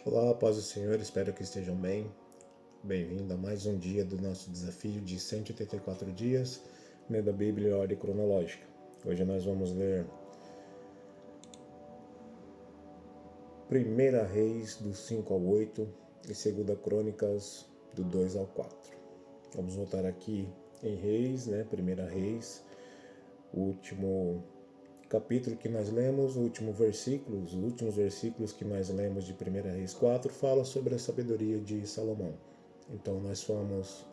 Olá, paz do Senhor, espero que estejam bem. Bem-vindo a mais um dia do nosso desafio de 184 dias, lendo a Bíblia em ordem cronológica. Hoje nós vamos ler 1 Reis do 5 ao 8 e 2 Crônicas do 2 ao 4. Vamos voltar aqui em Reis, 1 Reis, o último capítulo que nós lemos, os últimos versículos que nós lemos de 1 Reis 4 fala sobre a sabedoria de Salomão. Então nós fomos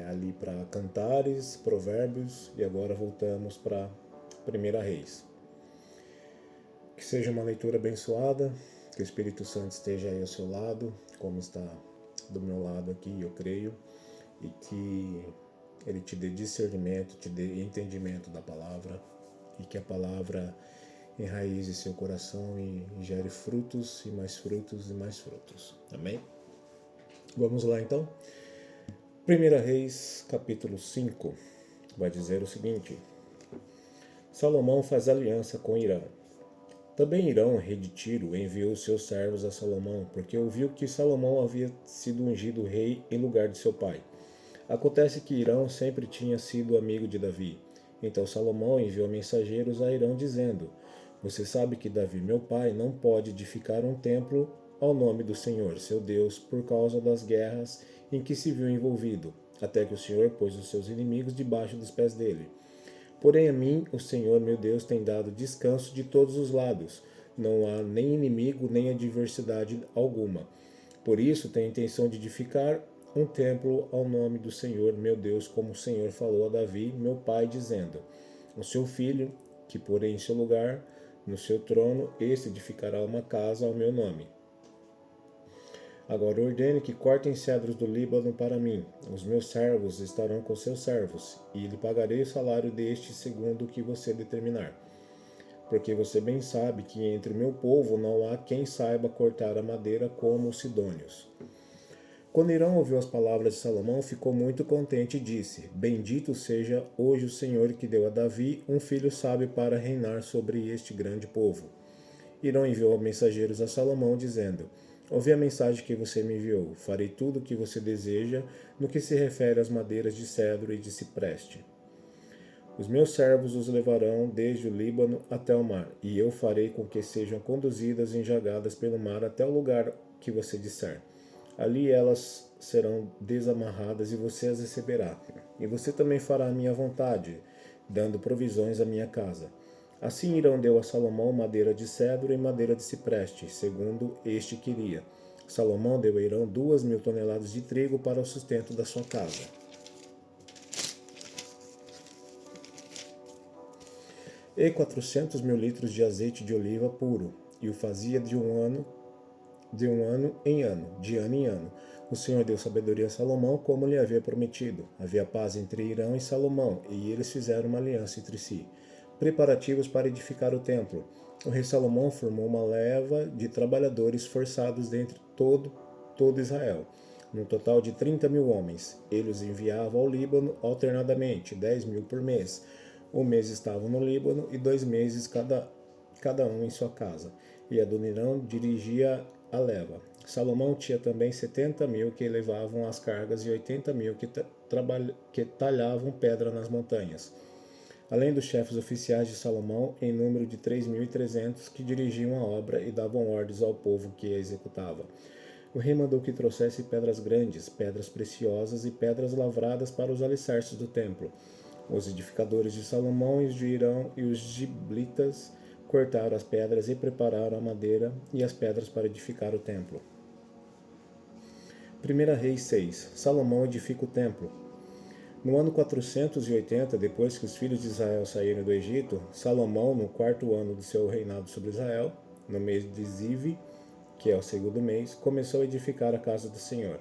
ali para Cantares, Provérbios e agora voltamos para 1 Reis. Que seja uma leitura abençoada, que o Espírito Santo esteja aí ao seu lado, como está do meu lado aqui, eu creio, e que ele te dê discernimento, te dê entendimento da palavra, e que a palavra enraize seu coração e gere frutos e mais frutos e mais frutos. Amém? Vamos lá então. 1 Reis, capítulo 5, vai dizer o seguinte: Salomão faz aliança com Irão. Também Irão, rei de Tiro, enviou seus servos a Salomão, porque ouviu que Salomão havia sido ungido rei em lugar de seu pai. Acontece que Irão sempre tinha sido amigo de Davi. Então Salomão enviou mensageiros a Irão dizendo: Você sabe que Davi, meu pai, não pode edificar um templo ao nome do Senhor, seu Deus, por causa das guerras em que se viu envolvido, até que o Senhor pôs os seus inimigos debaixo dos pés dele. Porém a mim, o Senhor, meu Deus, tem dado descanso de todos os lados. Não há nem inimigo, nem adversidade alguma. Por isso tenho intenção de edificar um templo ao nome do Senhor, meu Deus, como o Senhor falou a Davi, meu pai, dizendo: O seu filho, que porém em seu lugar, no seu trono, este edificará uma casa ao meu nome. Agora ordene que cortem cedros do Líbano para mim. Os meus servos estarão com seus servos, e lhe pagarei o salário deste segundo o que você determinar. Porque você bem sabe que entre o meu povo não há quem saiba cortar a madeira como os sidônios. Quando Irão ouviu as palavras de Salomão, ficou muito contente e disse: Bendito seja hoje o Senhor que deu a Davi um filho sábio para reinar sobre este grande povo. Irão enviou mensageiros a Salomão, dizendo: Ouvi a mensagem que você me enviou. Farei tudo o que você deseja no que se refere às madeiras de cedro e de cipreste. Os meus servos os levarão desde o Líbano até o mar, e eu farei com que sejam conduzidas enjagadas pelo mar até o lugar que você disser. Ali elas serão desamarradas e você as receberá. E você também fará a minha vontade, dando provisões à minha casa. Assim Irão deu a Salomão madeira de cedro e madeira de cipreste, segundo este queria. Salomão deu a Irão 2.000 toneladas de trigo para o sustento da sua casa. E 400 mil litros de azeite de oliva puro, e o fazia de ano em ano. O Senhor deu sabedoria a Salomão, como lhe havia prometido. Havia paz entre Irão e Salomão, e eles fizeram uma aliança entre si. Preparativos para edificar o templo. O rei Salomão formou uma leva de trabalhadores forçados dentre todo Israel, no total de 30.000 homens. Ele os enviava ao Líbano alternadamente, 10.000 por mês. Um mês estavam no Líbano e 2 meses cada um em sua casa. E Adonirão dirigia a leva. Salomão tinha também 70.000 que levavam as cargas e 80.000 que talhavam pedra nas montanhas. Além dos chefes oficiais de Salomão, em número de 3.300 que dirigiam a obra e davam ordens ao povo que a executava. O rei mandou que trouxesse pedras grandes, pedras preciosas e pedras lavradas para os alicerces do templo. Os edificadores de Salomão e os de Irão e os giblitas cortaram as pedras e prepararam a madeira e as pedras para edificar o templo. 1 Reis 6. Salomão edifica o templo. No ano 480, depois que os filhos de Israel saíram do Egito, Salomão, no 4º ano do seu reinado sobre Israel, no mês de Ziv, que é o 2º mês, começou a edificar a casa do Senhor.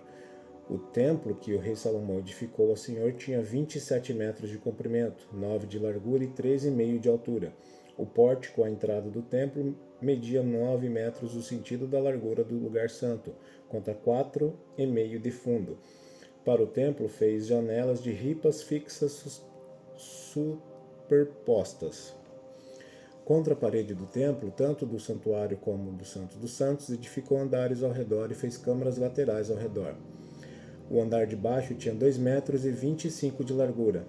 O templo que o rei Salomão edificou ao Senhor tinha 27 metros de comprimento, 9 de largura e 13,5 de altura. O pórtico à entrada do templo media 9 metros o sentido da largura do lugar santo, contra 4,5 de fundo. Para o templo fez janelas de ripas fixas superpostas. Contra a parede do templo, tanto do santuário como do Santo dos Santos, edificou andares ao redor e fez câmaras laterais ao redor. O andar de baixo tinha 2,25 metros de largura,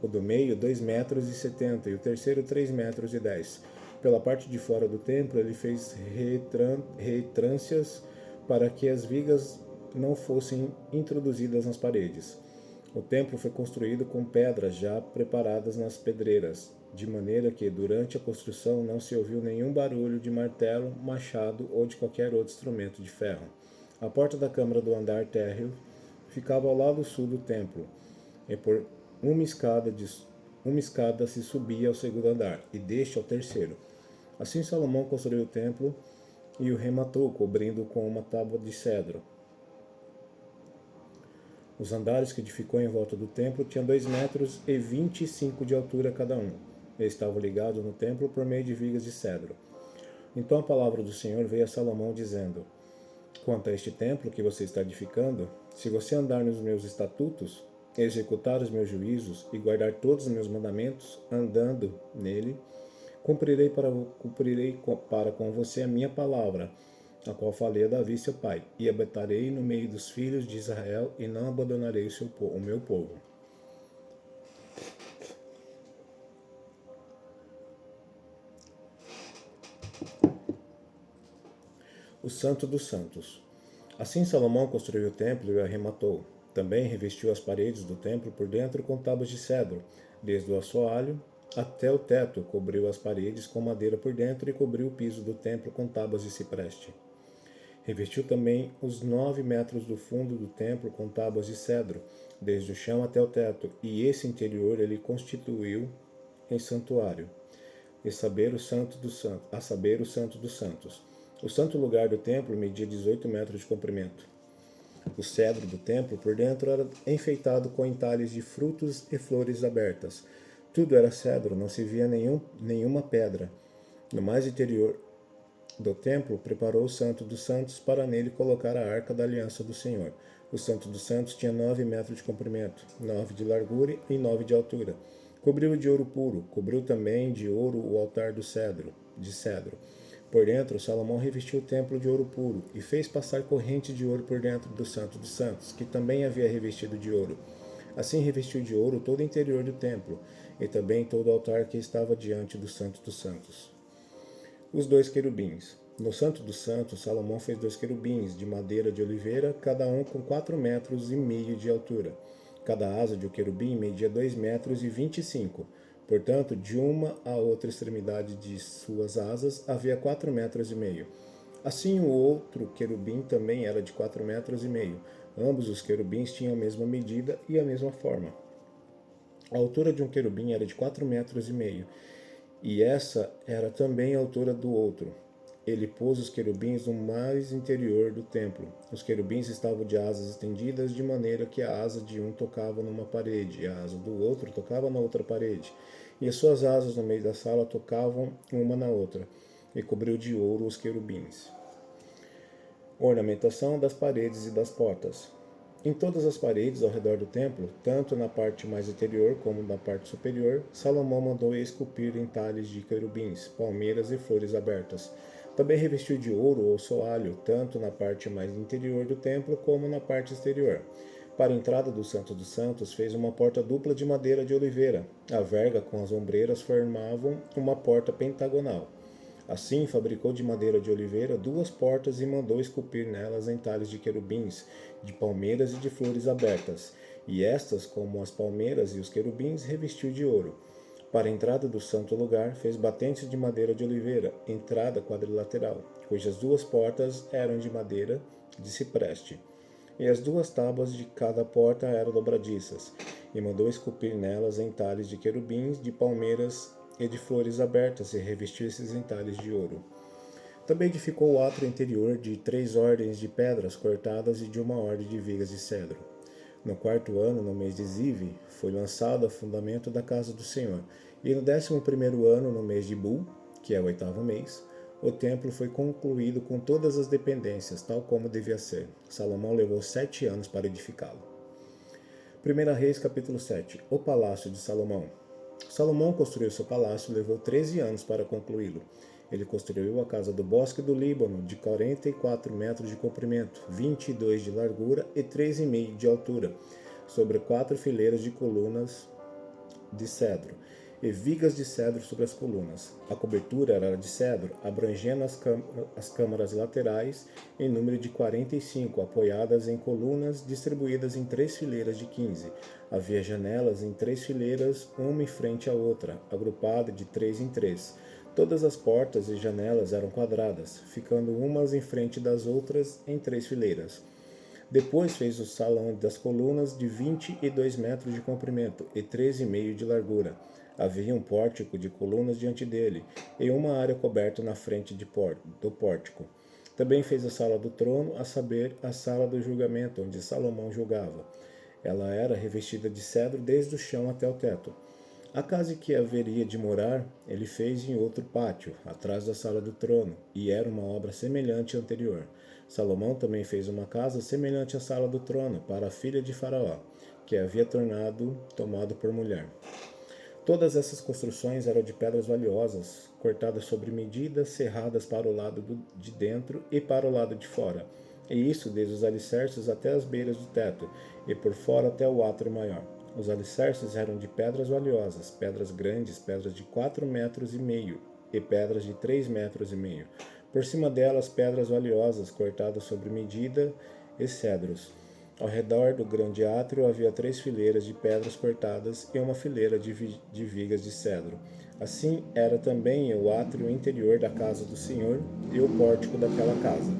o do meio 2,70 metros e o terceiro 3,10 metros. Pela parte de fora do templo ele fez retrâncias para que as vigas não fossem introduzidas nas paredes. O templo foi construído com pedras já preparadas nas pedreiras, de maneira que durante a construção não se ouviu nenhum barulho de martelo, machado ou de qualquer outro instrumento de ferro. A porta da câmara do andar térreo ficava ao lado sul do templo, e por uma escada se subia ao segundo andar, e deste ao terceiro. Assim Salomão construiu o templo e o rematou, cobrindo-o com uma tábua de cedro. Os andares que edificou em volta do templo tinham 2,25 metros de altura cada um. Eles estavam ligados no templo por meio de vigas de cedro. Então a palavra do Senhor veio a Salomão, dizendo: Quanto a este templo que você está edificando, se você andar nos meus estatutos, executar os meus juízos e guardar todos os meus mandamentos, andando nele, cumprirei para com você a minha palavra, a qual falei a Davi seu pai, e habitarei no meio dos filhos de Israel, e não abandonarei o meu povo. O Santo dos Santos. Assim Salomão construiu o templo e o arrematou. Também revestiu as paredes do templo por dentro com tábuas de cedro, desde o assoalho até o teto, cobriu as paredes com madeira por dentro e cobriu o piso do templo com tábuas de cipreste. Revestiu também os 9 metros do fundo do templo com tábuas de cedro, desde o chão até o teto, e esse interior ele constituiu em santuário, a saber o Santo dos Santos. O santo lugar do templo media 18 metros de comprimento. O cedro do templo por dentro era enfeitado com entalhes de frutos e flores abertas. Tudo era cedro, não se via nenhuma pedra. No mais interior do templo, preparou o Santo dos Santos para nele colocar a arca da aliança do Senhor. O Santo dos Santos tinha 9 metros de comprimento, 9 de largura e 9 de altura. Cobriu de ouro puro, cobriu também de ouro o altar de cedro. Por dentro, Salomão revestiu o templo de ouro puro e fez passar corrente de ouro por dentro do Santo dos Santos, que também havia revestido de ouro. Assim revestiu de ouro todo o interior do templo e também todo o altar que estava diante do Santo dos Santos. Os 2 querubins. No Santo dos Santos, Salomão fez 2 querubins de madeira de oliveira, cada um com 4,5 metros de altura. Cada asa de um querubim media 2,25 metros. Portanto, de uma à outra extremidade de suas asas havia 4,5 metros. Assim, o outro querubim também era de 4,5 metros. Ambos os querubins tinham a mesma medida e a mesma forma. A altura de um querubim era de 4,5 metros, e essa era também a altura do outro. Ele pôs os querubins no mais interior do templo. Os querubins estavam de asas estendidas, de maneira que a asa de um tocava numa parede, e a asa do outro tocava na outra parede. E as suas asas no meio da sala tocavam uma na outra, e cobriu de ouro os querubins. Ornamentação das paredes e das portas. Em todas as paredes ao redor do templo, tanto na parte mais interior como na parte superior, Salomão mandou esculpir entalhes de querubins, palmeiras e flores abertas. Também revestiu de ouro o soalho, tanto na parte mais interior do templo como na parte exterior. Para a entrada do Santo dos Santos, fez uma porta dupla de madeira de oliveira. A verga com as ombreiras formavam uma porta pentagonal. Assim, fabricou de madeira de oliveira 2 portas e mandou esculpir nelas entalhes de querubins, de palmeiras e de flores abertas. E estas, como as palmeiras e os querubins, revestiu de ouro. Para a entrada do santo lugar, fez batentes de madeira de oliveira, entrada quadrilateral, cujas 2 portas eram de madeira de cipreste. E as 2 tábuas de cada porta eram dobradiças, e mandou esculpir nelas entalhes de querubins, de palmeiras e de flores abertas, e revestiu esses entalhes de ouro. Também edificou o átrio interior de 3 ordens de pedras cortadas e de 1 ordem de vigas de cedro. No 4º ano, no mês de Zive, foi lançado o fundamento da casa do Senhor. E no 11º ano, no mês de Bul, que é o 8º mês, o templo foi concluído com todas as dependências, tal como devia ser. Salomão levou 7 anos para edificá-lo. 1 Reis, capítulo 7. O Palácio de Salomão. Salomão construiu seu palácio e levou 13 anos para concluí-lo. Ele construiu a casa do bosque do Líbano, de 44 metros de comprimento, 22 de largura e 3,5 de altura, sobre 4 fileiras de colunas de cedro e vigas de cedro sobre as colunas. A cobertura era de cedro, abrangendo as câmaras laterais em número de 45, apoiadas em colunas distribuídas em 3 fileiras de 15. Havia janelas em 3 fileiras, uma em frente à outra, agrupada de 3 em 3. Todas as portas e janelas eram quadradas, ficando umas em frente das outras em 3 fileiras. Depois fez o salão das colunas de 22 metros de comprimento e 13,5 de largura. Havia um pórtico de colunas diante dele e uma área coberta na frente do pórtico. Também fez a sala do trono, a saber, a sala do julgamento, onde Salomão julgava. Ela era revestida de cedro desde o chão até o teto. A casa em que haveria de morar, ele fez em outro pátio, atrás da sala do trono, e era uma obra semelhante à anterior. Salomão também fez uma casa semelhante à sala do trono para a filha de Faraó, que havia tomado por mulher. Todas essas construções eram de pedras valiosas, cortadas sobre medida, serradas para o lado de dentro e para o lado de fora, e isso desde os alicerces até as beiras do teto, e por fora até o átrio maior. Os alicerces eram de pedras valiosas, pedras grandes, pedras de 4,5 metros e pedras de 3,5 metros. Por cima delas, pedras valiosas, cortadas sobre medida, e cedros. Ao redor do grande átrio havia 3 fileiras de pedras cortadas e uma fileira de vigas de cedro. Assim era também o átrio interior da casa do Senhor e o pórtico daquela casa.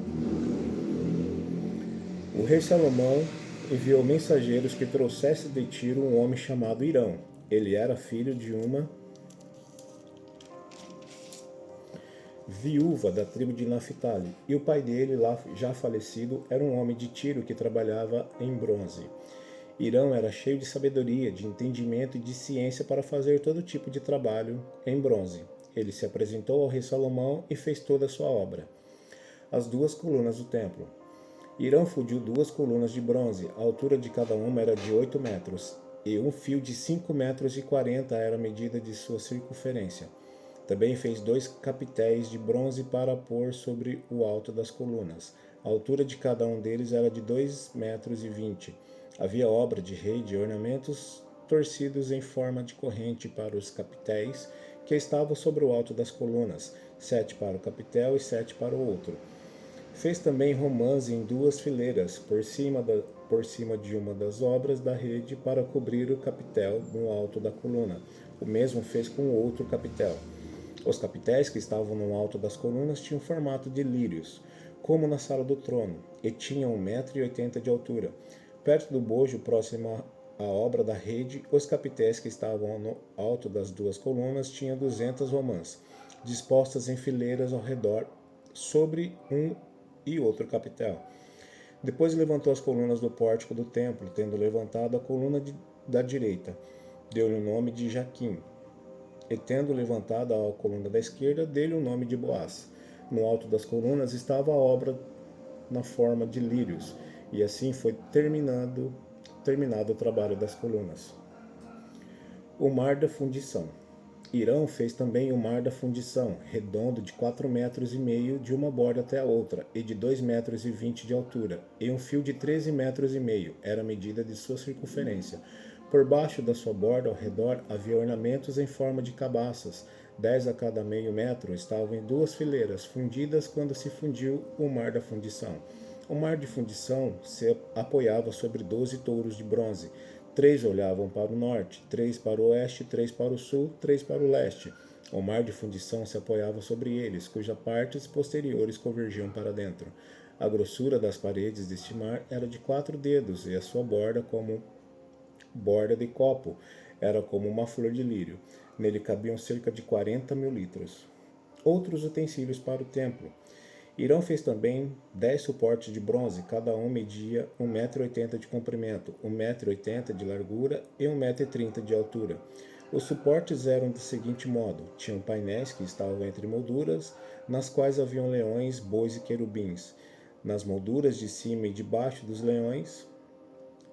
O rei Salomão enviou mensageiros que trouxessem de Tiro um homem chamado Irão. Ele era filho de uma viúva da tribo de Naphtali, e o pai dele, lá já falecido, era um homem de Tiro que trabalhava em bronze. Irão era cheio de sabedoria, de entendimento e de ciência para fazer todo tipo de trabalho em bronze. Ele se apresentou ao rei Salomão e fez toda a sua obra. As 2 colunas do templo. Irão fundiu 2 colunas de bronze, a altura de cada uma era de 8 metros, e um fio de 5,40 metros era a medida de sua circunferência. Também fez 2 capitéis de bronze para pôr sobre o alto das colunas. A altura de cada um deles era de 2,20 metros. Havia obra de rei de ornamentos torcidos em forma de corrente para os capitéis que estavam sobre o alto das colunas, 7 para o capitel e 7 para o outro. Fez também romãs em 2 fileiras, por cima de uma das obras da rede para cobrir o capitel no alto da coluna. O mesmo fez com o outro capitel. Os capitéis que estavam no alto das colunas tinham formato de lírios, como na sala do trono, e tinham 1,80 metros de altura. Perto do bojo, próximo à obra da rede, os capitéis que estavam no alto das 2 colunas tinham 200 romãs, dispostas em fileiras ao redor, sobre um e outro capitel. Depois levantou as colunas do pórtico do templo, tendo levantado a coluna da direita, deu-lhe o nome de Jaquim, e tendo levantado a coluna da esquerda, deu-lhe o nome de Boaz. No alto das colunas estava a obra na forma de lírios, e assim foi terminado o trabalho das colunas. O mar da fundição. Irão fez também o mar da fundição, redondo de 4,5 metros de uma borda até a outra, e de 2,20 metros de altura, e um fio de 13,5 metros era a medida de sua circunferência. Por baixo da sua borda, ao redor, havia ornamentos em forma de cabaças, 10 a cada meio metro, estavam em 2 fileiras, fundidas quando se fundiu o mar da fundição. O mar de fundição se apoiava sobre 12 touros de bronze. 3 olhavam para o norte, 3 para o oeste, 3 para o sul, 3 para o leste. O mar de fundição se apoiava sobre eles, cujas partes posteriores convergiam para dentro. A grossura das paredes deste mar era de 4 dedos, e a sua borda, como borda de copo, era como uma flor de lírio. Nele cabiam cerca de 40.000 litros. Outros utensílios para o templo. Irão fez também 10 suportes de bronze, cada um media 1,80 metro de comprimento, 1,80 metro de largura e 1,30 metro de altura. Os suportes eram do seguinte modo: tinham painéis que estavam entre molduras, nas quais haviam leões, bois e querubins. Nas molduras de cima e de baixo dos leões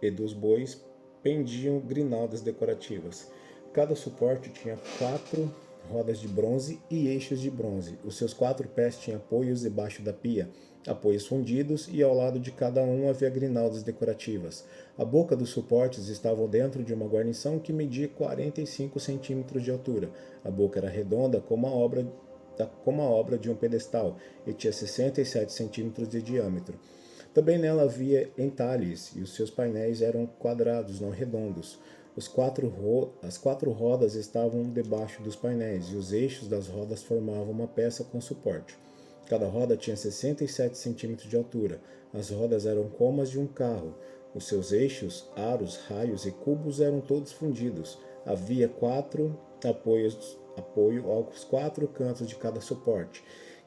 e dos bois pendiam grinaldas decorativas. Cada suporte tinha 4 rodas de bronze e eixos de bronze. Os seus 4 pés tinham apoios debaixo da pia, apoios fundidos, e ao lado de cada um havia grinaldas decorativas. A boca dos suportes estava dentro de uma guarnição que media 45 centímetros de altura. A boca era redonda como a obra de um pedestal e tinha 67 centímetros de diâmetro. Também nela havia entalhes, e os seus painéis eram quadrados, não redondos. As 4 rodas estavam debaixo dos painéis, e os eixos das rodas formavam uma peça com suporte. Cada roda tinha 67 centímetros de altura. As rodas eram como as de um carro. Os seus eixos, aros, raios e cubos eram todos fundidos. Havia 4 apoio aos 4 cantos de cada suporte,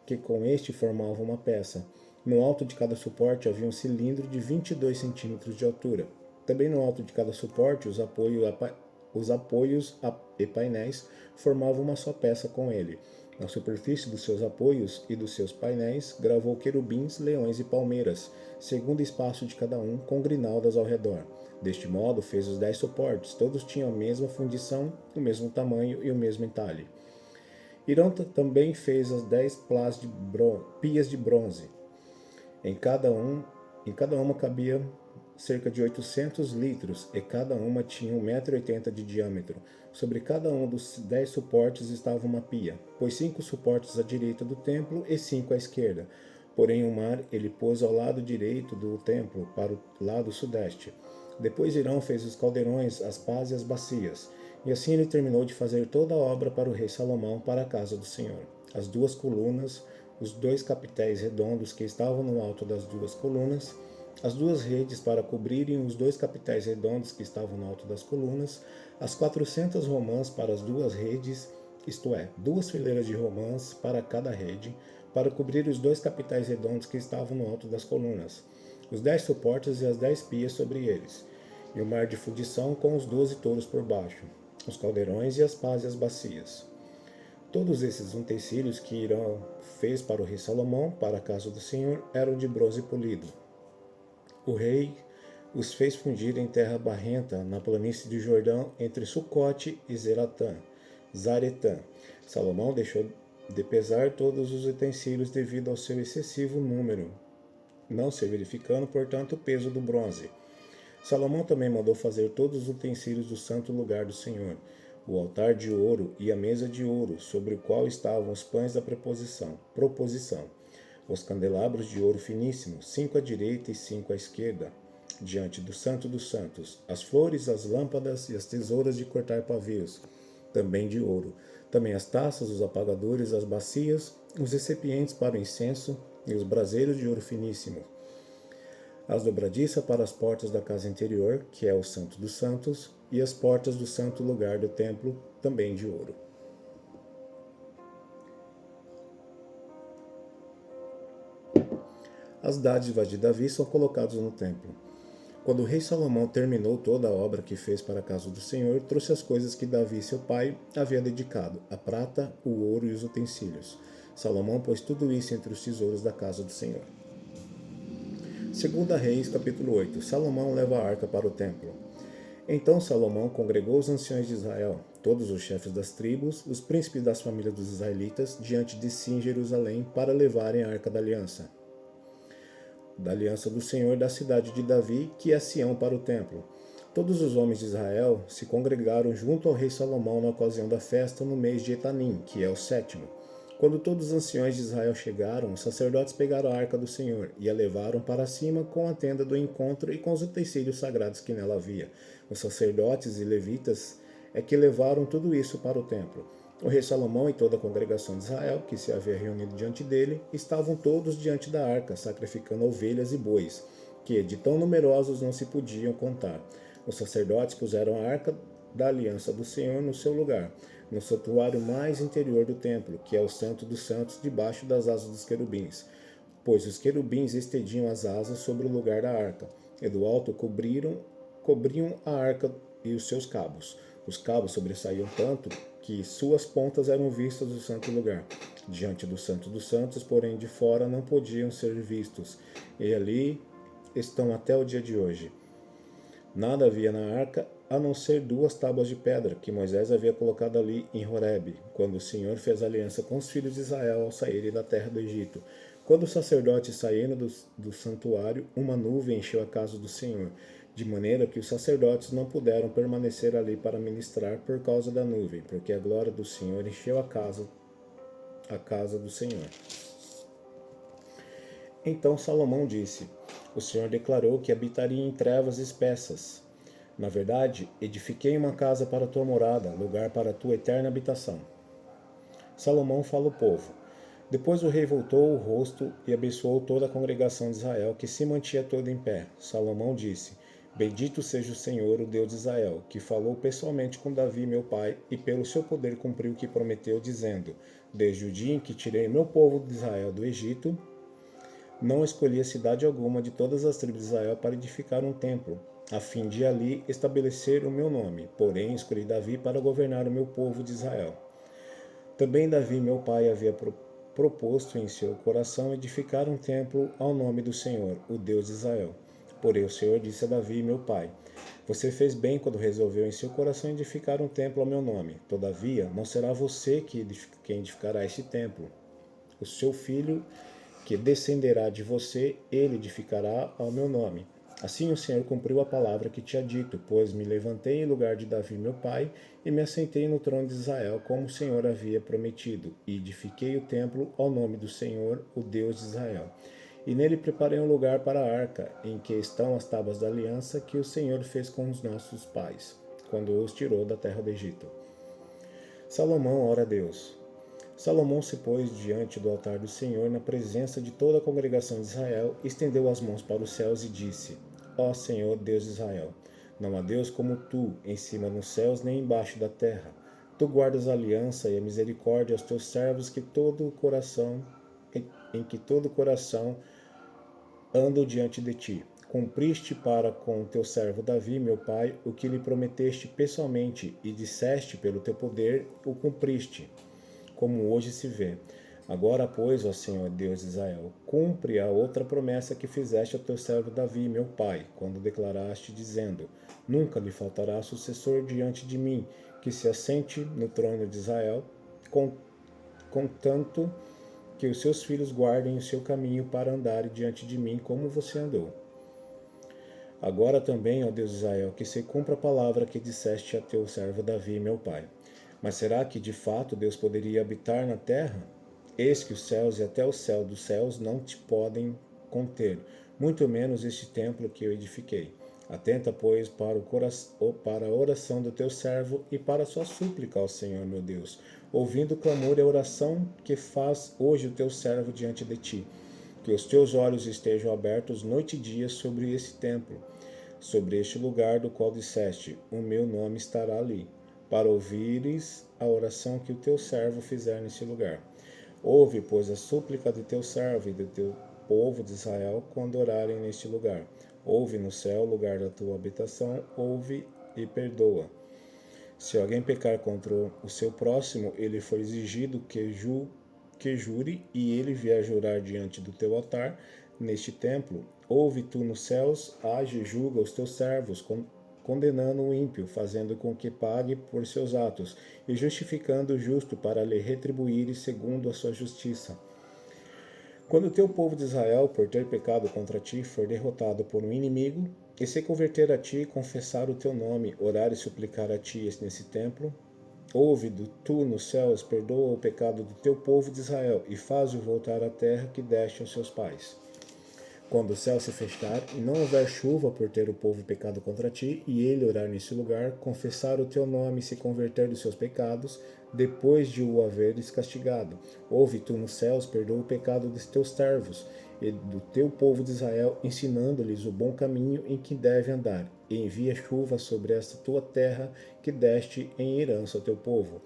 que com este formavam uma peça. No alto de cada suporte havia um cilindro de 22 centímetros de altura. Também no alto de cada suporte, os apoios e painéis formavam uma só peça com ele. Na superfície dos seus apoios e dos seus painéis, gravou querubins, leões e palmeiras, segundo o espaço de cada um, com grinaldas ao redor. Deste modo, fez os 10 suportes. Todos tinham a mesma fundição, o mesmo tamanho e o mesmo entalhe. Irão também fez as 10 pias de bronze. Em cada uma cabia cerca de 800 litros, e cada uma tinha 1,80 m de diâmetro. Sobre cada um dos 10 suportes estava uma pia, pôs 5 suportes à direita do templo e 5 à esquerda. Porém o mar ele pôs ao lado direito do templo, para o lado sudeste. Depois Irão fez os caldeirões, as pás e as bacias. E assim ele terminou de fazer toda a obra para o rei Salomão, para a casa do Senhor. As 2 colunas, os 2 capitéis redondos que estavam no alto das 2 colunas, as 2 redes para cobrirem os 2 capitéis redondos que estavam no alto das colunas, as 400 romãs para as 2 redes, isto é, 2 fileiras de romãs para cada rede, para cobrir os 2 capitéis redondos que estavam no alto das colunas, os 10 suportes e as 10 pias sobre eles, e o mar de fundição com os 12 touros por baixo, os caldeirões e as pás e as bacias. Todos esses utensílios que Irão fez para o rei Salomão, para a casa do Senhor, eram de bronze polido. O rei os fez fundir em terra barrenta, na planície de Jordão, entre Sucote e Zaretã. Salomão deixou de pesar todos os utensílios devido ao seu excessivo número, não se verificando, portanto, o peso do bronze. Salomão também mandou fazer todos os utensílios do santo lugar do Senhor, o altar de ouro e a mesa de ouro, sobre o qual estavam os pães da proposição, os candelabros de ouro finíssimo, 5 à direita e 5 à esquerda, diante do Santo dos Santos, as flores, as lâmpadas e as tesouras de cortar pavios, também de ouro. Também as taças, os apagadores, as bacias, os recipientes para o incenso e os braseiros de ouro finíssimo. As dobradiças para as portas da casa interior, que é o Santo dos Santos, e as portas do santo lugar do templo, também de ouro. As dádivas de Davi são colocadas no templo. Quando o rei Salomão terminou toda a obra que fez para a casa do Senhor, trouxe as coisas que Davi, seu pai, havia dedicado, a prata, o ouro e os utensílios. Salomão pôs tudo isso entre os tesouros da casa do Senhor. 2 Reis, capítulo 8. Salomão leva a arca para o templo. Então Salomão congregou os anciões de Israel, todos os chefes das tribos, os príncipes das famílias dos israelitas, diante de si em Jerusalém, para levarem a arca da aliança do Senhor da cidade de Davi, que é Sião, para o templo. Todos os homens de Israel se congregaram junto ao rei Salomão na ocasião da festa no mês de Etanim, que é o 7º. Quando todos os anciões de Israel chegaram, os sacerdotes pegaram a arca do Senhor e a levaram para cima com a tenda do encontro e com os utensílios sagrados que nela havia. Os sacerdotes e levitas é que levaram tudo isso para o templo. O rei Salomão e toda a congregação de Israel, que se havia reunido diante dele, estavam todos diante da arca, sacrificando ovelhas e bois, que de tão numerosos não se podiam contar. Os sacerdotes puseram a arca da aliança do Senhor no seu lugar, no santuário mais interior do templo, que é o Santo dos Santos, debaixo das asas dos querubins, pois os querubins estendiam as asas sobre o lugar da arca, e do alto cobriam a arca e os seus cabos. Os cabos sobressaíam tanto que suas pontas eram vistas do santo lugar. Diante do Santo dos Santos, porém, de fora não podiam ser vistos, e ali estão até o dia de hoje. Nada havia na arca, a não ser 2 tábuas de pedra que Moisés havia colocado ali em Horebe, quando o Senhor fez aliança com os filhos de Israel ao saírem da terra do Egito. Quando os sacerdotes saíram do santuário, uma nuvem encheu a casa do Senhor, de maneira que os sacerdotes não puderam permanecer ali para ministrar por causa da nuvem, porque a glória do Senhor encheu a casa do Senhor. Então Salomão disse: O Senhor declarou que habitaria em trevas espessas. Na verdade, edifiquei uma casa para a tua morada, lugar para a tua eterna habitação. Salomão fala ao povo. Depois o rei voltou o rosto e abençoou toda a congregação de Israel, que se mantinha toda em pé. Salomão disse: Bendito seja o Senhor, o Deus de Israel, que falou pessoalmente com Davi, meu pai, e pelo seu poder cumpriu o que prometeu, dizendo: Desde o dia em que tirei meu povo de Israel do Egito, não escolhi cidade alguma de todas as tribos de Israel para edificar um templo, a fim de ali estabelecer o meu nome. Porém, escolhi Davi para governar o meu povo de Israel. Também Davi, meu pai, havia proposto em seu coração edificar um templo ao nome do Senhor, o Deus de Israel. Porém, o Senhor disse a Davi, meu pai: Você fez bem quando resolveu em seu coração edificar um templo ao meu nome. Todavia, não será você quem edificará este templo. O seu filho, que descenderá de você, ele edificará ao meu nome. Assim o Senhor cumpriu a palavra que tinha dito, pois me levantei em lugar de Davi meu pai, e me assentei no trono de Israel, como o Senhor havia prometido, e edifiquei o templo ao nome do Senhor, o Deus de Israel. E nele preparei um lugar para a arca, em que estão as tábuas da aliança que o Senhor fez com os nossos pais, quando os tirou da terra do Egito. Salomão ora a Deus. Salomão se pôs diante do altar do Senhor, na presença de toda a congregação de Israel, estendeu as mãos para os céus e disse: Ó Senhor, Deus de Israel, não há Deus como tu, em cima nos céus nem embaixo da terra. Tu guardas a aliança e a misericórdia aos teus servos em que todo o coração andam diante de ti. Cumpriste para com teu servo Davi, meu pai, o que lhe prometeste pessoalmente, e disseste pelo teu poder, o cumpriste, como hoje se vê. Agora, pois, ó Senhor Deus de Israel, cumpre a outra promessa que fizeste ao teu servo Davi, meu pai, quando declaraste, dizendo: Nunca lhe faltará sucessor diante de mim, que se assente no trono de Israel, contanto que os seus filhos guardem o seu caminho para andarem diante de mim como você andou. Agora também, ó Deus de Israel, que se cumpra a palavra que disseste a teu servo Davi, meu pai. Mas será que de fato Deus poderia habitar na terra? Eis que os céus e até o céu dos céus não te podem conter, muito menos este templo que eu edifiquei. Atenta, pois, para a oração do teu servo e para a sua súplica ao Senhor, meu Deus, ouvindo o clamor e a oração que faz hoje o teu servo diante de ti. Que os teus olhos estejam abertos noite e dia sobre esse templo, sobre este lugar do qual disseste: O meu nome estará ali, para ouvires a oração que o teu servo fizer nesse lugar. Ouve, pois, a súplica do teu servo e do teu povo de Israel quando orarem neste lugar. Ouve no céu, lugar da tua habitação, ouve e perdoa. Se alguém pecar contra o seu próximo, ele for exigido que jure, e ele vier jurar diante do teu altar, neste templo, ouve tu nos céus, age e julga os teus servos, condenando o ímpio, fazendo com que pague por seus atos, e justificando o justo para lhe retribuir segundo a sua justiça. Quando o teu povo de Israel, por ter pecado contra ti, for derrotado por um inimigo, e se converter a ti, confessar o teu nome, orar e suplicar a ti nesse templo, ouve tu nos céus, perdoa o pecado do teu povo de Israel, e faz-o voltar à terra que deste aos seus pais. Quando o céu se fechar e não houver chuva por ter o povo pecado contra ti, e ele orar nesse lugar, confessar o teu nome e se converter dos seus pecados, depois de o haveres castigado, ouve tu nos céus, perdoa o pecado dos teus servos e do teu povo de Israel, ensinando-lhes o bom caminho em que deve andar, e envia chuva sobre esta tua terra que deste em herança ao teu povo.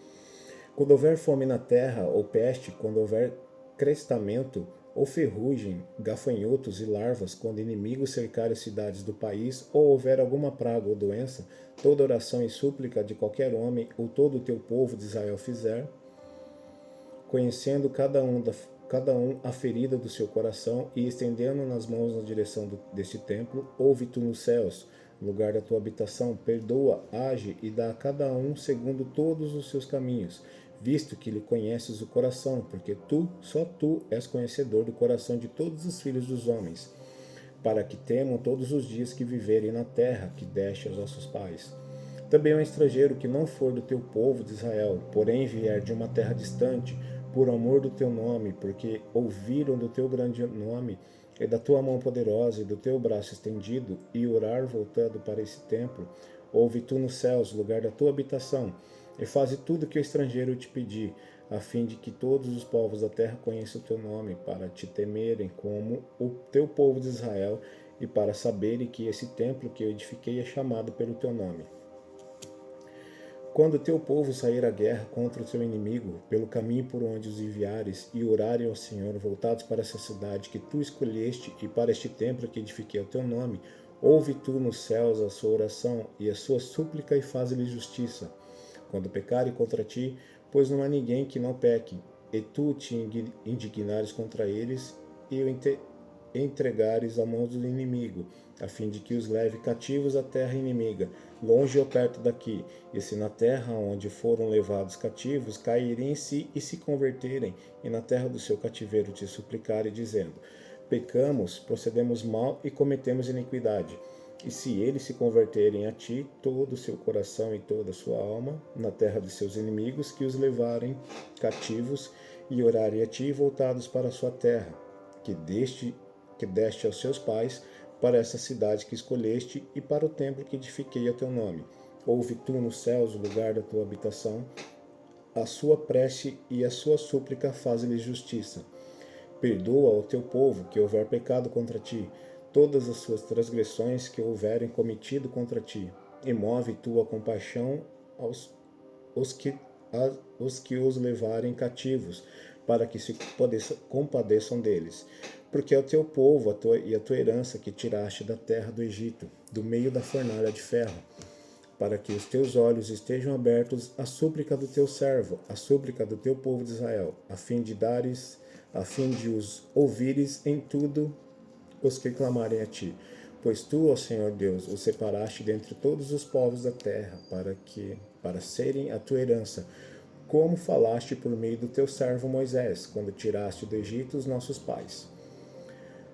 Quando houver fome na terra, ou peste, quando houver crestamento, ou ferrugem, gafanhotos e larvas, quando inimigos cercarem as cidades do país, ou houver alguma praga ou doença, toda oração e súplica de qualquer homem ou todo o teu povo de Israel fizer, conhecendo cada um a ferida do seu coração e estendendo nas mãos na direção deste templo, ouve tu nos céus, no lugar da tua habitação, perdoa, age e dá a cada um segundo todos os seus caminhos, visto que lhe conheces o coração, porque só tu és conhecedor do coração de todos os filhos dos homens, para que temam todos os dias que viverem na terra que deste aos nossos pais. Também um estrangeiro que não for do teu povo de Israel, porém vier de uma terra distante, por amor do teu nome, porque ouviram do teu grande nome, e da tua mão poderosa e do teu braço estendido, e orar voltando para esse templo, ouve tu nos céus, lugar da tua habitação, e faze tudo que o estrangeiro te pedir, a fim de que todos os povos da terra conheçam o teu nome, para te temerem como o teu povo de Israel, e para saberem que esse templo que eu edifiquei é chamado pelo teu nome. Quando teu povo sair à guerra contra o teu inimigo, pelo caminho por onde os enviares, e orarem ao Senhor, voltados para essa cidade que tu escolheste, e para este templo que edifiquei ao teu nome, ouve tu nos céus a sua oração e a sua súplica, e faze-lhe justiça. Quando pecarem contra ti, pois não há ninguém que não peque, e tu te indignares contra eles, e o entregares à mão do inimigo, a fim de que os leve cativos à terra inimiga, longe ou perto daqui, e se na terra onde foram levados cativos caírem em si e se converterem, e na terra do seu cativeiro te suplicarem, dizendo: pecamos, procedemos mal e cometemos iniquidade. E se eles se converterem a ti, todo o seu coração e toda a sua alma, na terra de seus inimigos, que os levarem cativos, e orarem a ti voltados para a sua terra, que deste aos seus pais, para essa cidade que escolheste e para o templo que edifiquei a teu nome. Ouve tu nos céus o lugar da tua habitação, a sua prece e a sua súplica faz-lhe justiça. Perdoa ao teu povo que houver pecado contra ti, todas as suas transgressões que houverem cometido contra ti, e move tua compaixão os que os levarem cativos, para que se compadeçam deles. Porque é o teu povo e a tua herança que tiraste da terra do Egito, do meio da fornalha de ferro, para que os teus olhos estejam abertos à súplica do teu servo, à súplica do teu povo de Israel, a fim de os ouvires em tudo os que clamarem a ti. Pois tu, ó Senhor Deus, os separaste dentre todos os povos da terra, para serem a tua herança, como falaste por meio do teu servo Moisés, quando tiraste do Egito os nossos pais.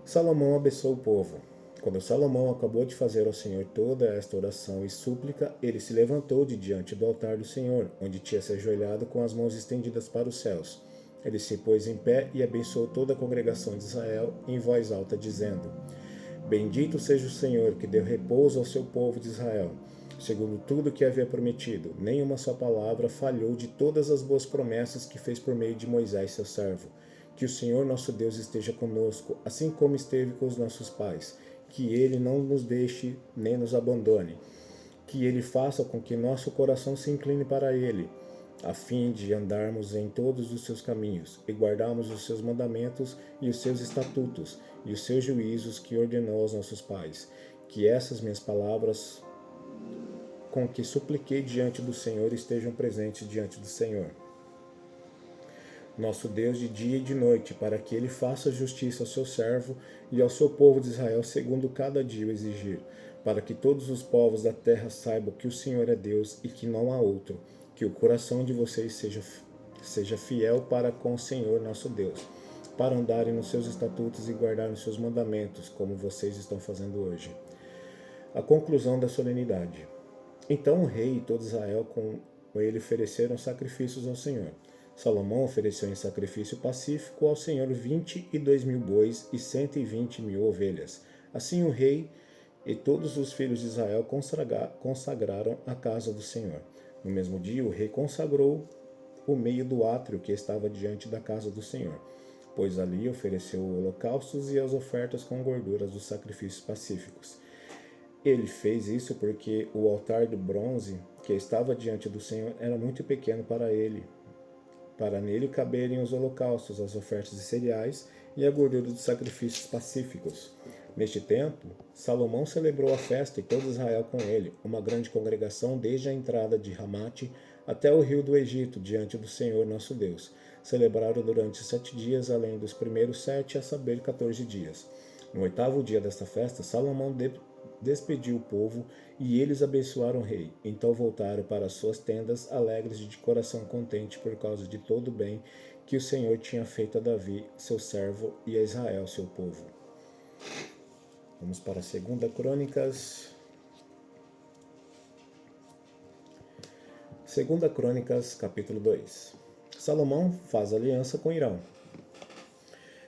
Salomão abençoou o povo. Quando Salomão acabou de fazer ao Senhor toda esta oração e súplica, ele se levantou de diante do altar do Senhor, onde tinha se ajoelhado com as mãos estendidas para os céus. Ele se pôs em pé e abençoou toda a congregação de Israel em voz alta, dizendo: Bendito seja o Senhor, que deu repouso ao seu povo de Israel, segundo tudo que havia prometido. Nem uma só palavra falhou de todas as boas promessas que fez por meio de Moisés, seu servo. Que o Senhor nosso Deus esteja conosco, assim como esteve com os nossos pais. Que Ele não nos deixe nem nos abandone. Que Ele faça com que nosso coração se incline para Ele, a fim de andarmos em todos os seus caminhos, e guardarmos os seus mandamentos e os seus estatutos, e os seus juízos que ordenou aos nossos pais. Que essas minhas palavras, com que supliquei diante do Senhor, estejam presentes diante do Senhor, nosso Deus, de dia e de noite, para que Ele faça justiça ao seu servo e ao seu povo de Israel, segundo cada dia o exigir, para que todos os povos da terra saibam que o Senhor é Deus e que não há outro, que o coração de vocês seja fiel para com o Senhor nosso Deus, para andarem nos seus estatutos e guardarem os seus mandamentos, como vocês estão fazendo hoje. A conclusão da solenidade. Então o rei e todo Israel com ele ofereceram sacrifícios ao Senhor. Salomão ofereceu em sacrifício pacífico ao Senhor 22.000 bois e 120.000 ovelhas. Assim o rei e todos os filhos de Israel consagraram a casa do Senhor. No mesmo dia, o rei consagrou o meio do átrio que estava diante da casa do Senhor, pois ali ofereceu holocaustos e as ofertas com gorduras dos sacrifícios pacíficos. Ele fez isso porque o altar de bronze que estava diante do Senhor era muito pequeno para nele caberem os holocaustos, as ofertas de cereais e a gordura dos sacrifícios pacíficos. Neste tempo, Salomão celebrou a festa e todo Israel com ele, uma grande congregação desde a entrada de Ramate até o rio do Egito, diante do Senhor nosso Deus. Celebraram durante 7 dias, além dos primeiros 7, a saber 14 dias. No 8º dia desta festa, Salomão despediu o povo, e eles abençoaram o rei. Então voltaram para suas tendas, alegres e de coração contente por causa de todo o bem que o Senhor tinha feito a Davi, seu servo, e a Israel, seu povo. Vamos para a 2 Crônicas. 2 Crônicas, capítulo 2. Salomão faz aliança com Irão.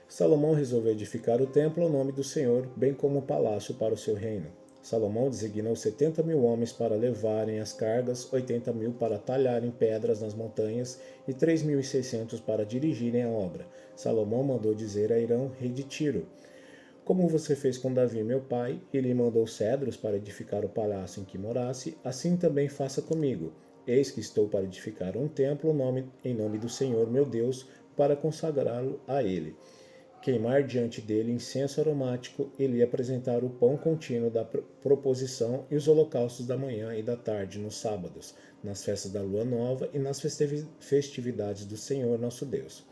Salomão resolveu edificar o templo ao nome do Senhor, bem como o palácio para o seu reino. Salomão designou 70.000 homens para levarem as cargas, 80.000 para talharem pedras nas montanhas e 3.600 para dirigirem a obra. Salomão mandou dizer a Irão, rei de Tiro: como você fez com Davi, meu pai, e lhe mandou cedros para edificar o palácio em que morasse, assim também faça comigo. Eis que estou para edificar um templo em nome do Senhor, meu Deus, para consagrá-lo a ele. Queimar diante dele incenso aromático e lhe apresentar o pão contínuo da proposição e os holocaustos da manhã e da tarde nos sábados, nas festas da lua nova e nas festividades do Senhor nosso Deus.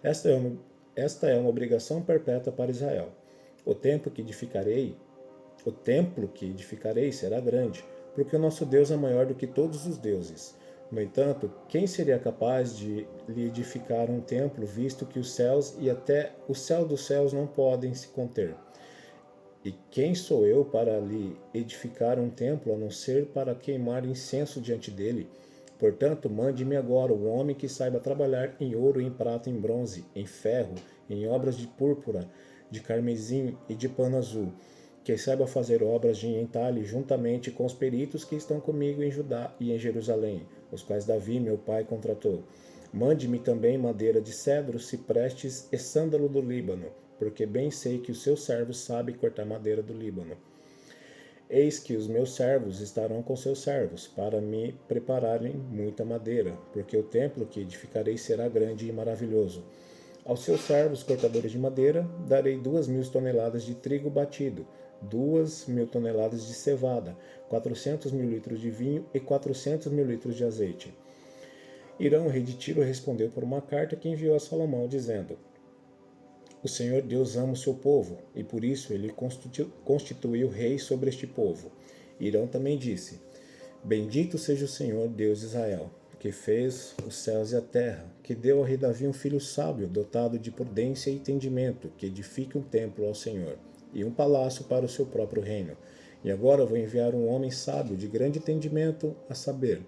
Esta é uma obrigação perpétua para Israel. O templo que edificarei será grande, porque o nosso Deus é maior do que todos os deuses. No entanto, quem seria capaz de lhe edificar um templo, visto que os céus e até o céu dos céus não podem se conter? E quem sou eu para lhe edificar um templo, a não ser para queimar incenso diante dele? Portanto, mande-me agora um homem que saiba trabalhar em ouro, em prata, em bronze, em ferro, em obras de púrpura, de carmesim e de pano azul, que saiba fazer obras de entalhe juntamente com os peritos que estão comigo em Judá e em Jerusalém, os quais Davi, meu pai, contratou. Mande-me também madeira de cedro, ciprestes e sândalo do Líbano, porque bem sei que o seu servo sabe cortar madeira do Líbano. Eis que os meus servos estarão com seus servos, para me prepararem muita madeira, porque o templo que edificarei será grande e maravilhoso. Aos seus servos, cortadores de madeira, darei 2.000 toneladas de trigo batido, 2.000 toneladas de cevada, 400.000 litros de vinho e 400.000 litros de azeite. Irão, rei de Tiro, respondeu por uma carta que enviou a Salomão, dizendo: o Senhor Deus ama o seu povo, e por isso ele constituiu rei sobre este povo. Irão também disse: bendito seja o Senhor Deus de Israel, que fez os céus e a terra, que deu ao rei Davi um filho sábio, dotado de prudência e entendimento, que edifique um templo ao Senhor, e um palácio para o seu próprio reino. E agora vou enviar um homem sábio, de grande entendimento, a saber,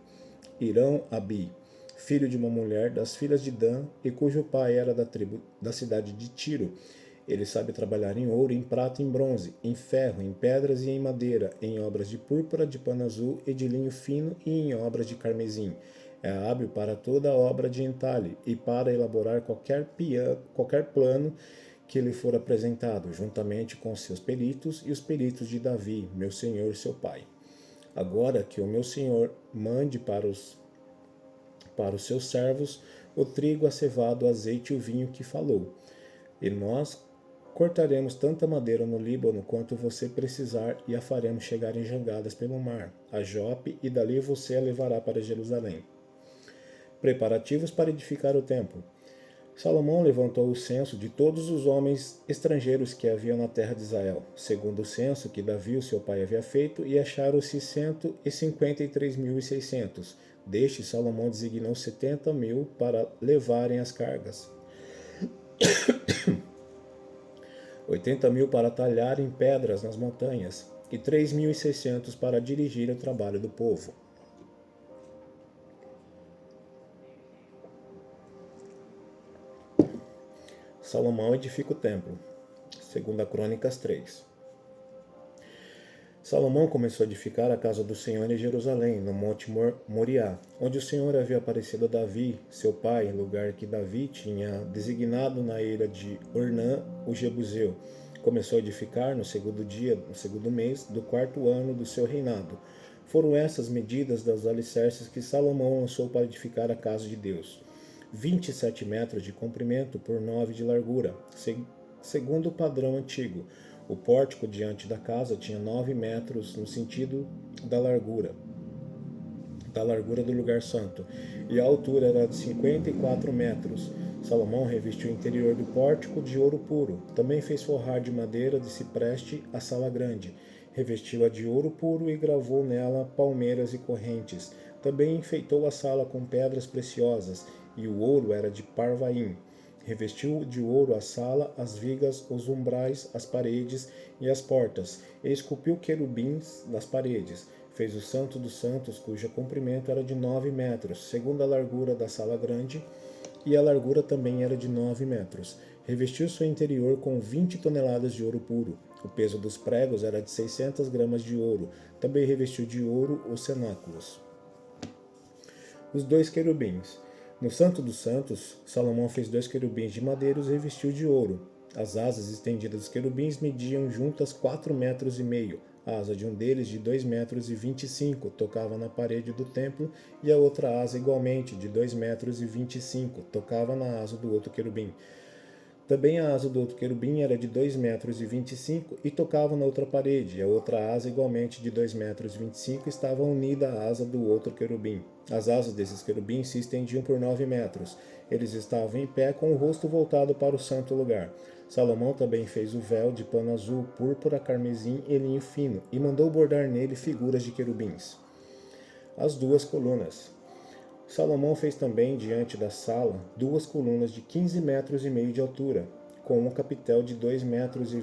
Irão-Abi, filho de uma mulher das filhas de Dan, e cujo pai era da tribo da cidade de Tiro. Ele sabe trabalhar em ouro, em prata, em bronze, em ferro, em pedras e em madeira, em obras de púrpura, de pano azul e de linho fino e em obras de carmesim. É hábil para toda obra de entalhe e para elaborar qualquer plano que lhe for apresentado, juntamente com seus peritos e os peritos de Davi, meu senhor, seu pai. Agora que o meu senhor mande para os seus servos o trigo, a cevada, o azeite e o vinho que falou. E nós cortaremos tanta madeira no Líbano quanto você precisar e a faremos chegar em jangadas pelo mar, a Jope, e dali você a levará para Jerusalém. Preparativos para edificar o templo. Salomão levantou o censo de todos os homens estrangeiros que havia na terra de Israel, segundo o censo que Davi, o seu pai, havia feito, e acharam-se 153.600. Destes, Salomão designou 70.000 para levarem as cargas, 80.000 para talharem pedras nas montanhas e 3.600 para dirigir o trabalho do povo. Salomão edifica o templo. 2 Crônicas 3. Salomão começou a edificar a casa do Senhor em Jerusalém, no monte Moriá, onde o Senhor havia aparecido a Davi, seu pai, lugar que Davi tinha designado na eira de Ornã, o Jebuseu. Começou a edificar no segundo mês do 4º ano do seu reinado. Foram essas medidas das alicerces que Salomão lançou para edificar a casa de Deus: 27 metros de comprimento por 9 de largura, segundo o padrão antigo. O pórtico diante da casa tinha 9 metros no sentido da largura do lugar santo, e a altura era de 54 metros. Salomão revestiu o interior do pórtico de ouro puro. Também fez forrar de madeira de cipreste a sala grande. Revestiu-a de ouro puro e gravou nela palmeiras e correntes. Também enfeitou a sala com pedras preciosas, e o ouro era de Parvaim. Revestiu de ouro a sala, as vigas, os umbrais, as paredes e as portas, e esculpiu querubins nas paredes. Fez o Santo dos Santos, cujo comprimento era de 9 metros, segundo a largura da sala grande, e a largura também era de 9 metros. Revestiu seu interior com 20 toneladas de ouro puro. O peso dos pregos era de 600 gramas de ouro. Também revestiu de ouro os cenáculos. Os 2 querubins. No Santo dos Santos, Salomão fez 2 querubins de madeira e os revestiu de ouro. As asas estendidas dos querubins mediam juntas 4,5 metros. A asa de um deles, de 2,25 metros, tocava na parede do templo, e a outra asa, igualmente, de 2,25 metros, tocava na asa do outro querubim. Também a asa do outro querubim era de 2,25 metros e tocava na outra parede, e a outra asa, igualmente de 2,25 metros, estava unida à asa do outro querubim. As asas desses querubins se estendiam por 9 metros. Eles estavam em pé com o rosto voltado para o santo lugar. Salomão também fez o véu de pano azul, púrpura, carmesim e linho fino, e mandou bordar nele figuras de querubins. As 2 colunas. Salomão fez também, diante da sala, 2 colunas de 15,5 metros de altura, com um capitel de 2,20 metros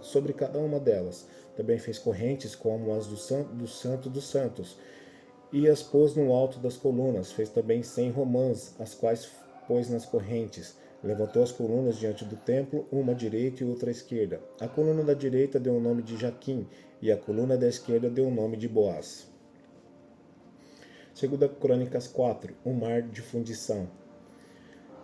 sobre cada uma delas. Também fez correntes como as do Santo dos Santos, e as pôs no alto das colunas. Fez também 100 romãs, as quais pôs nas correntes. Levantou as colunas diante do templo, uma à direita e outra à esquerda. A coluna da direita deu o nome de Jaquim, e a coluna da esquerda deu o nome de Boaz. 2 Crônicas 4, o mar de fundição.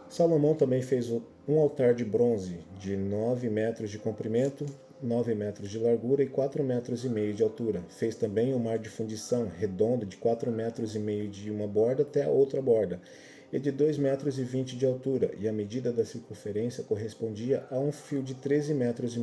Salomão também fez um altar de bronze de 9 metros de comprimento, 9 metros de largura e 4,5 metros de altura. Fez também um mar de fundição redondo de 4,5 metros de uma borda até a outra borda, e de 2,20 metros de altura, e a medida da circunferência correspondia a um fio de 13,5 metros.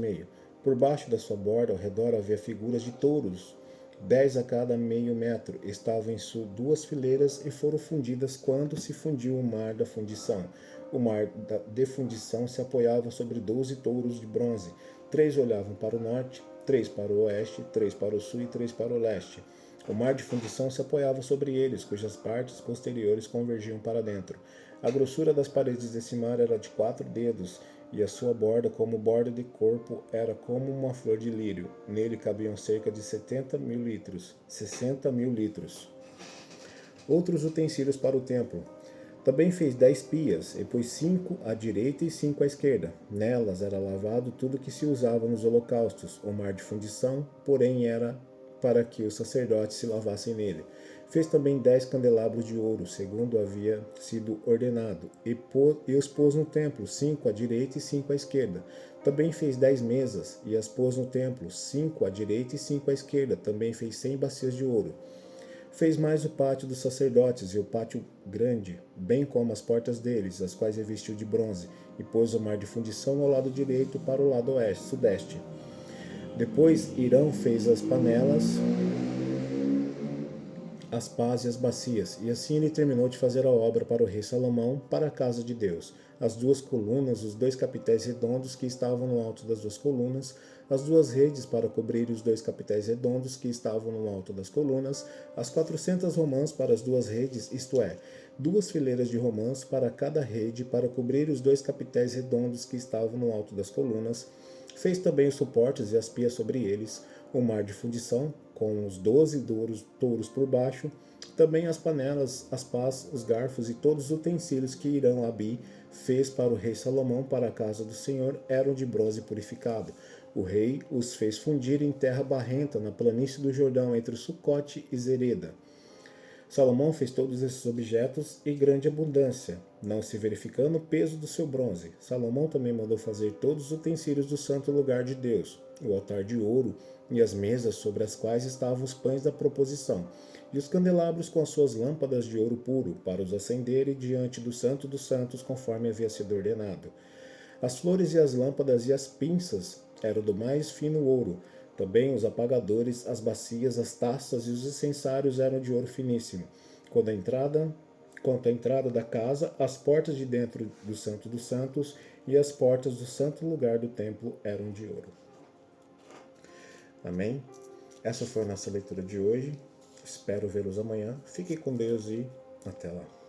Por baixo da sua borda, ao redor, havia figuras de touros, 10 a cada meio metro. Estavam em 2 fileiras e foram fundidas quando se fundiu o mar da fundição. O mar de fundição se apoiava sobre 12 touros de bronze. 3 olhavam para o norte, 3 para o oeste, 3 para o sul e 3 para o leste. O mar de fundição se apoiava sobre eles, cujas partes posteriores convergiam para dentro. A grossura das paredes desse mar era de 4 dedos, e a sua borda, como borda de corpo, era como uma flor de lírio. Nele cabiam cerca de 60 mil litros. Outros utensílios para o templo. Também fez 10 pias, e pôs 5 à direita e 5 à esquerda. Nelas era lavado tudo que se usava nos holocaustos. O mar de fundição, porém, era para que os sacerdotes se lavassem nele. Fez também 10 candelabros de ouro, segundo havia sido ordenado, e os pôs no templo, 5 à direita e 5 à esquerda. Também fez 10 mesas, e as pôs no templo, 5 à direita e 5 à esquerda. Também fez 100 bacias de ouro. Fez mais o pátio dos sacerdotes e o pátio grande, bem como as portas deles, as quais revestiu de bronze, e pôs o mar de fundição ao lado direito para o lado sudeste. Depois Irão fez as panelas, as pás e as bacias, e assim ele terminou de fazer a obra para o rei Salomão, para a casa de Deus. As 2 colunas, os 2 capitéis redondos que estavam no alto das 2 colunas, as 2 redes para cobrir os 2 capitéis redondos que estavam no alto das colunas, as 400 romãs para as 2 redes, isto é, 2 fileiras de romãs para cada rede para cobrir os 2 capitéis redondos que estavam no alto das colunas. Fez também os suportes e as pias sobre eles, o mar de fundição, com os 12 touros por baixo, também as panelas, as pás, os garfos e todos os utensílios que Irão-Abi fez para o rei Salomão para a casa do Senhor eram de bronze purificado. O rei os fez fundir em terra barrenta na planície do Jordão entre Sucote e Zereda. Salomão fez todos esses objetos em grande abundância, não se verificando o peso do seu bronze. Salomão também mandou fazer todos os utensílios do santo lugar de Deus, o altar de ouro e as mesas sobre as quais estavam os pães da proposição, e os candelabros com as suas lâmpadas de ouro puro, para os acenderem diante do santo dos santos, conforme havia sido ordenado. As flores e as lâmpadas e as pinças eram do mais fino ouro. Também os apagadores, as bacias, as taças e os incensários eram de ouro finíssimo. Quanto à entrada da casa, as portas de dentro do Santo dos Santos e as portas do santo lugar do templo eram de ouro. Amém? Essa foi a nossa leitura de hoje. Espero vê-los amanhã. Fiquem com Deus e até lá.